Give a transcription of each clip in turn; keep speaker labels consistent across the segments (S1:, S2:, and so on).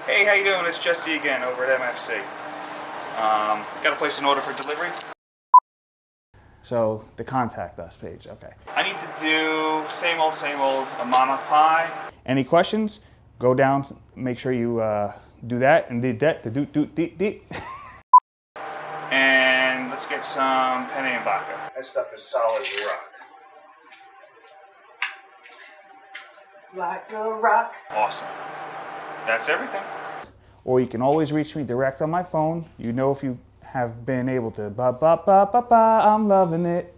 S1: Hey, how you doing? It's Jesse again over at MFC. Got to place an order for delivery.
S2: So the contact us page, okay.
S1: I need to do same old, a mama pie.
S2: Any questions? Go down, make sure you do that and did that,
S1: And let's get some penne and vodka. That stuff is solid as a rock.
S3: Like a rock.
S1: Awesome. That's everything.
S2: Or you can always reach me direct on my phone. You know, if you have been able to I'm loving it.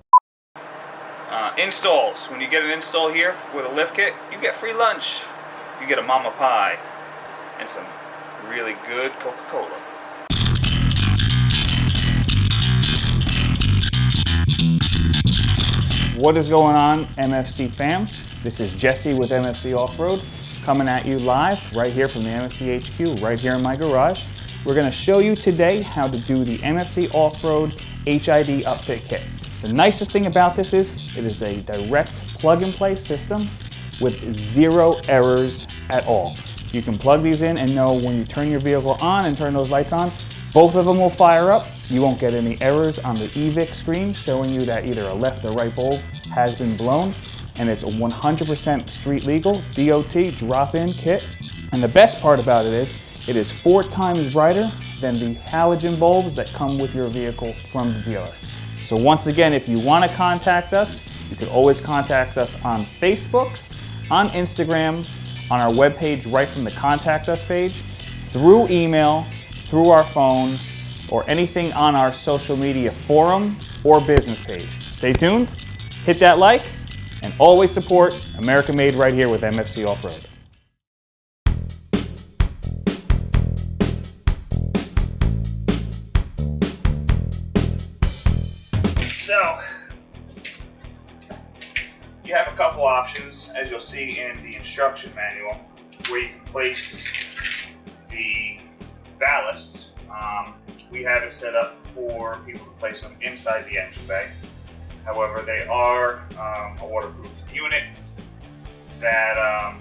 S1: Installs. When you get an install here with a lift kit, you get free lunch. You get a mama pie and some really good Coca-Cola.
S2: What is going on, MFC fam? This is Jesse with MFC Offroad, coming at you live right here from the MFC HQ, right here in my garage. We're going to show you today how to do the MFC Offroad HID upfit kit. The nicest thing about this is it is a direct plug-and-play system with 0 errors at all. You can plug these in and know when you turn your vehicle on and turn those lights on, both of them will fire up. You won't get any errors on the EVIC screen showing you that either a left or right bulb has been blown. And it's a 100% street legal DOT drop-in kit. And the best part about it is 4 times brighter than the halogen bulbs that come with your vehicle from the dealer. So once again, if you want to contact us, you can always contact us on Facebook, on Instagram, on our webpage right from the Contact Us page, through email, through our phone, or anything on our social media forum or business page. Stay tuned, hit that like, and always support American Made right here with MFC Offroad.
S1: So, you have a couple options, as you'll see in the instruction manual, where you can place the ballast. We have it set up for people to place them inside the engine bay. However, they are a waterproof unit that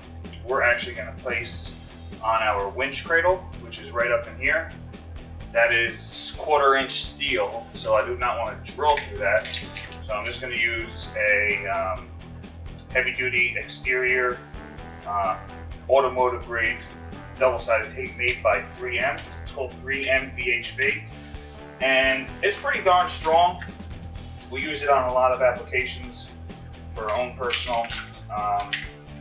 S1: we're actually going to place on our winch cradle, which is right up in here. That is 1/4-inch steel, so I do not want to drill through that. So I'm just going to use a heavy-duty exterior automotive grade double-sided tape made by 3M. It's called 3M VHB, and it's pretty darn strong. We use it on a lot of applications for our own personal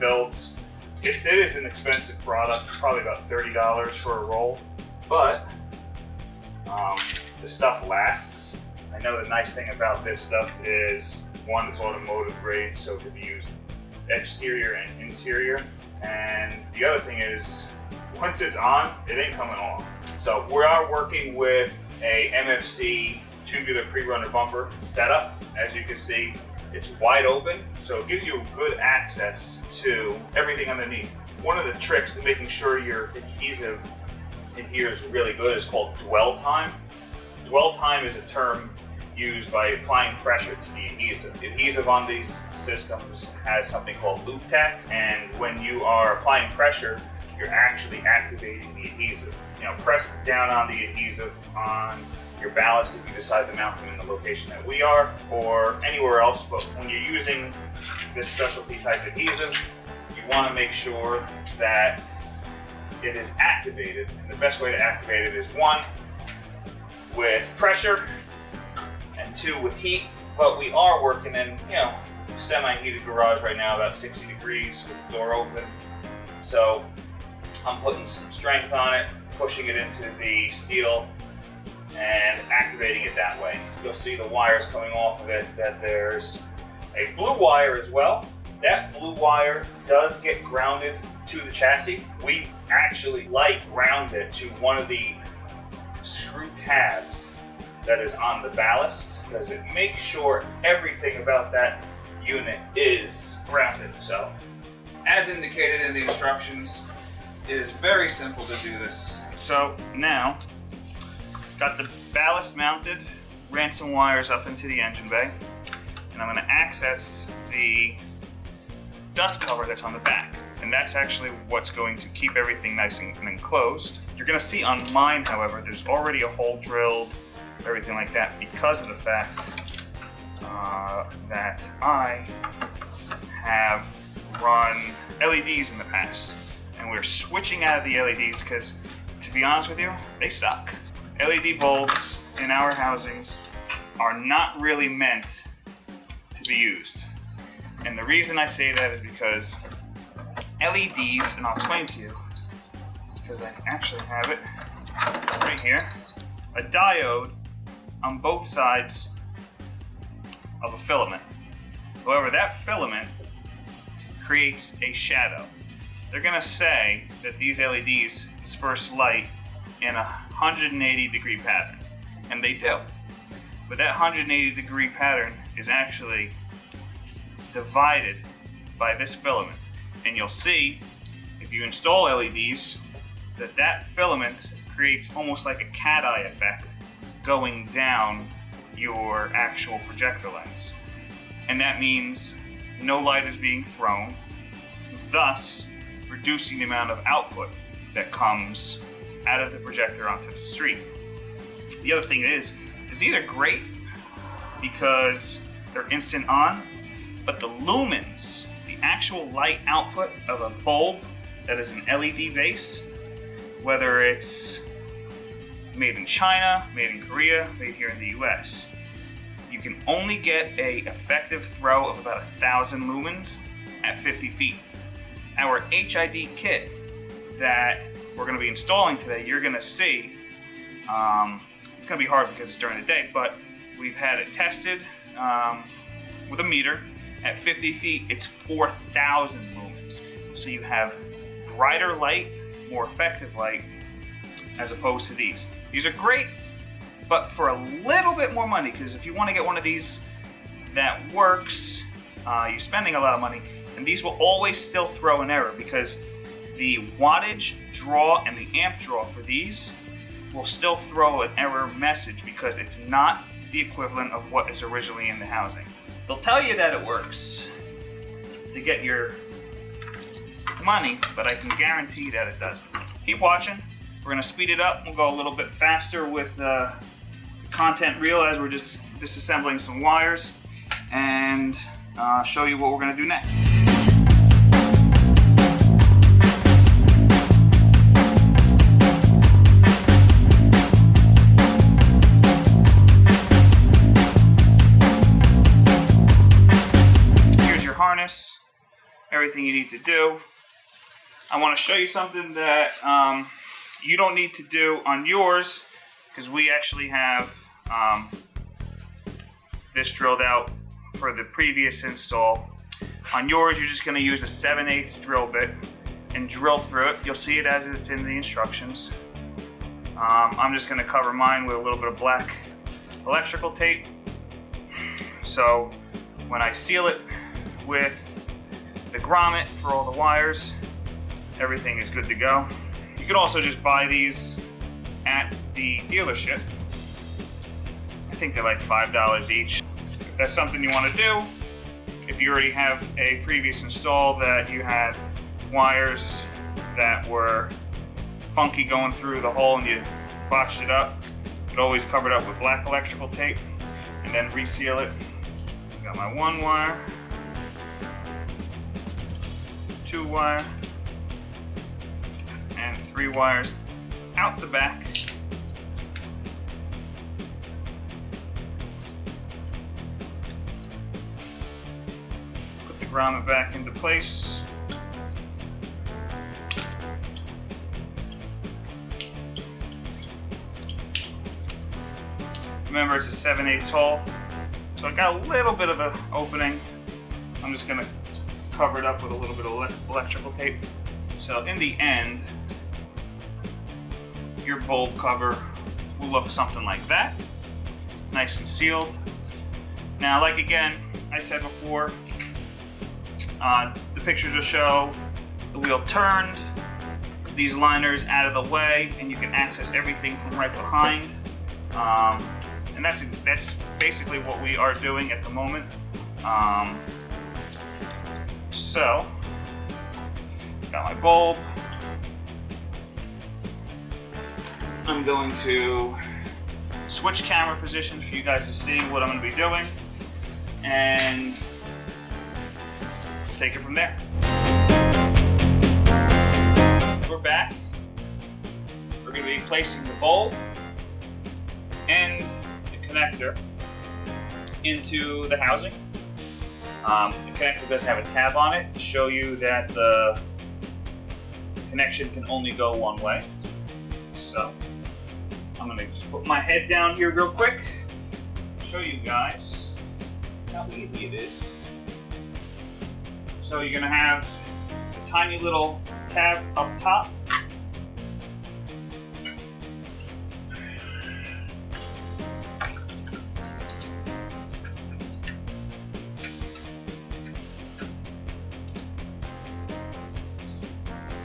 S1: builds. It is an expensive product. It's probably about $30 for a roll, but the stuff lasts. I know the nice thing about this stuff is, one, it's automotive grade, so it can be used exterior and interior. And the other thing is, once it's on, it ain't coming off. So we are working with a MFC Tubular Prerunner Bumper setup. As you can see, it's wide open, so it gives you good access to everything underneath. One of the tricks to making sure your adhesive adheres really good is called dwell time. Dwell time is a term used by applying pressure to the adhesive. Adhesive on these systems has something called loop tack, and when you are applying pressure, you're actually activating the adhesive. You know, press down on the adhesive on your ballast if you decide to mount them in the location that we are, or anywhere else. But when you're using this specialty type adhesive, you want to make sure that it is activated. And the best way to activate it is, 1, with pressure, and 2, with heat. But we are working in, semi-heated garage right now, about 60 degrees with the door open. So I'm putting some strength on it, pushing it into the steel, and activating it that way. You'll see the wires coming off of it, that there's a blue wire as well. That blue wire does get grounded to the chassis. We actually ground it to one of the screw tabs that is on the ballast, because it makes sure everything about that unit is grounded. So, as indicated in the instructions, it is very simple to do this. So now, got the ballast mounted, ran some wires up into the engine bay, and I'm going to access the dust cover that's on the back. And that's actually what's going to keep everything nice and enclosed. You're gonna see on mine, however, there's already a hole drilled, everything like that, because of the fact that I have run LEDs in the past. And we're switching out of the LEDs because, to be honest with you, they suck. LED bulbs in our housings are not really meant to be used. And the reason I say that is because LEDs, and I'll explain to you, because I actually have it right here, a diode on both sides of a filament. However, that filament creates a shadow. They're gonna say that these LEDs disperse light in a 180-degree pattern, and they do. But that 180-degree pattern is actually divided by this filament. And you'll see, if you install LEDs, that filament creates almost like a cat eye effect going down your actual projector lens. And that means no light is being thrown, thus reducing the amount of output that comes out of the projector onto the street. The other thing is these are great because they're instant on, but the lumens, the actual light output of a bulb that is an LED base, whether it's made in China, made in Korea, made here in the US, you can only get an effective throw of about 1,000 lumens at 50 feet. Our HID kit that we're going to be installing today, you're going to see, it's going to be hard because it's during the day, but we've had it tested with a meter. At 50 feet, it's 4,000 lumens. So you have brighter light, more effective light, as opposed to these. These are great, but for a little bit more money, because if you want to get one of these that works, you're spending a lot of money, and these will always still throw an error because the wattage draw and the amp draw for these will still throw an error message because it's not the equivalent of what is originally in the housing. They'll tell you that it works to get your money, but I can guarantee that it doesn't. Keep watching. We're going to speed it up. We'll go a little bit faster with the content reel as we're just disassembling some wires and show you what we're going to do next. Here's your harness, everything you need to do. I want to show you something that you don't need to do on yours, because we actually have this drilled out for the previous install. On yours, you're just going to use a 7/8 drill bit and drill through it. You'll see it as it's in the instructions. I'm just going to cover mine with a little bit of black electrical tape. So when I seal it with the grommet for all the wires, everything is good to go. You can also just buy these at the dealership. I think they're like $5 each. If that's something you want to do, if you already have a previous install that you had wires that were funky going through the hole and you botched it up, you could always cover it up with black electrical tape and then reseal it. Got my 1 wire, 2 wire, and 3 wires out the back. Put the grommet back into place. Remember, it's a 7/8 hole, so I got a little bit of an opening. I'm just gonna cover it up with a little bit of electrical tape. So in the end, your bulb cover will look something like that, nice and sealed. Now, like again, I said before, the pictures will show the wheel turned, these liners out of the way, and you can access everything from right behind. And that's basically what we are doing at the moment. So got my bulb. I'm going to switch camera positions for you guys to see what I'm going to be doing and take it from there. We're back. We're going to be placing the bulb and the connector into the housing. The connector does have a tab on it to show you that the connection can only go one way. So I'm going to just put my head down here real quick, show you guys how easy it is. So you're going to have a tiny little tab up top.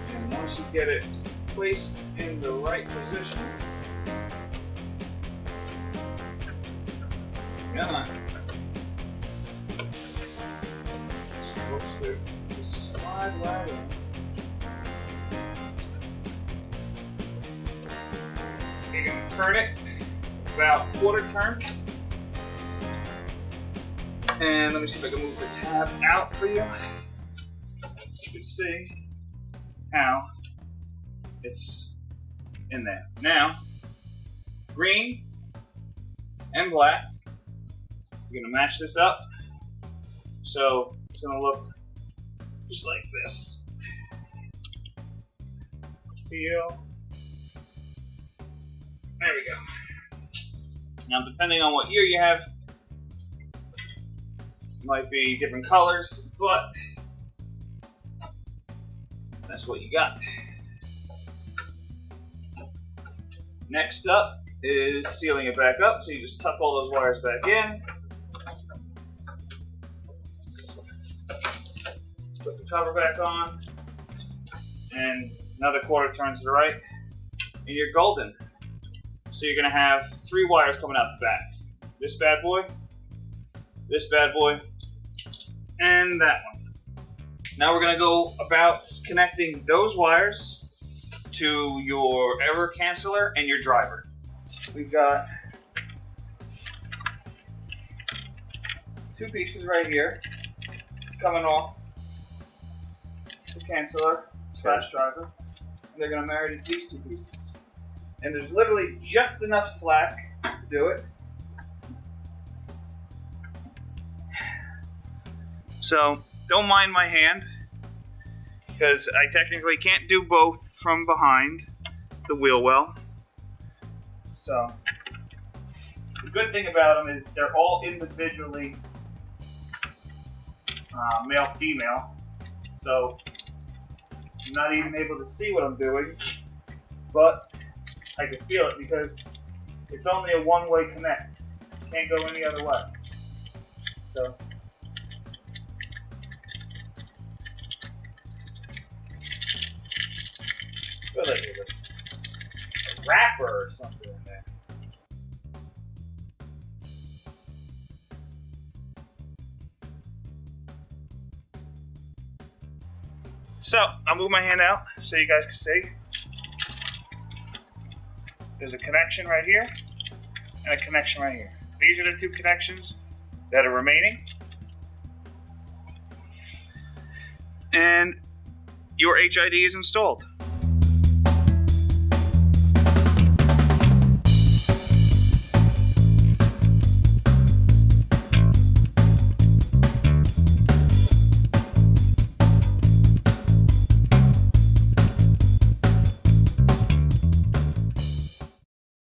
S1: And once you get it placed in the right position, supposed to slide right in. You're going to turn it about quarter turn. And let me see if I can move the tab out for you. You can see how it's in there. Now, green and black. We're going to match this up. So it's going to look just like this. Feel. There we go. Now, depending on what year you have, it might be different colors, but that's what you got. Next up is sealing it back up. So you just tuck all those wires back in. Put the cover back on, and another quarter turn to the right, and you're golden. So you're gonna have 3 wires coming out the back. This bad boy, and that one. Now we're gonna go about connecting those wires to your error canceller and your driver. We've got 2 pieces right here coming off the canceller / driver, and they're going to marry to these 2 pieces. And there's literally just enough slack to do it. So don't mind my hand, because I technically can't do both from behind the wheel well. So the good thing about them is they're all individually male-female. So I'm not even able to see what I'm doing, but I can feel it because it's only a one-way connect. Can't go any other way. So feel like there's a wrapper or something in there. So I'll move my hand out so you guys can see. There's a connection right here and a connection right here. These are the 2 connections that are remaining. And your HID is installed.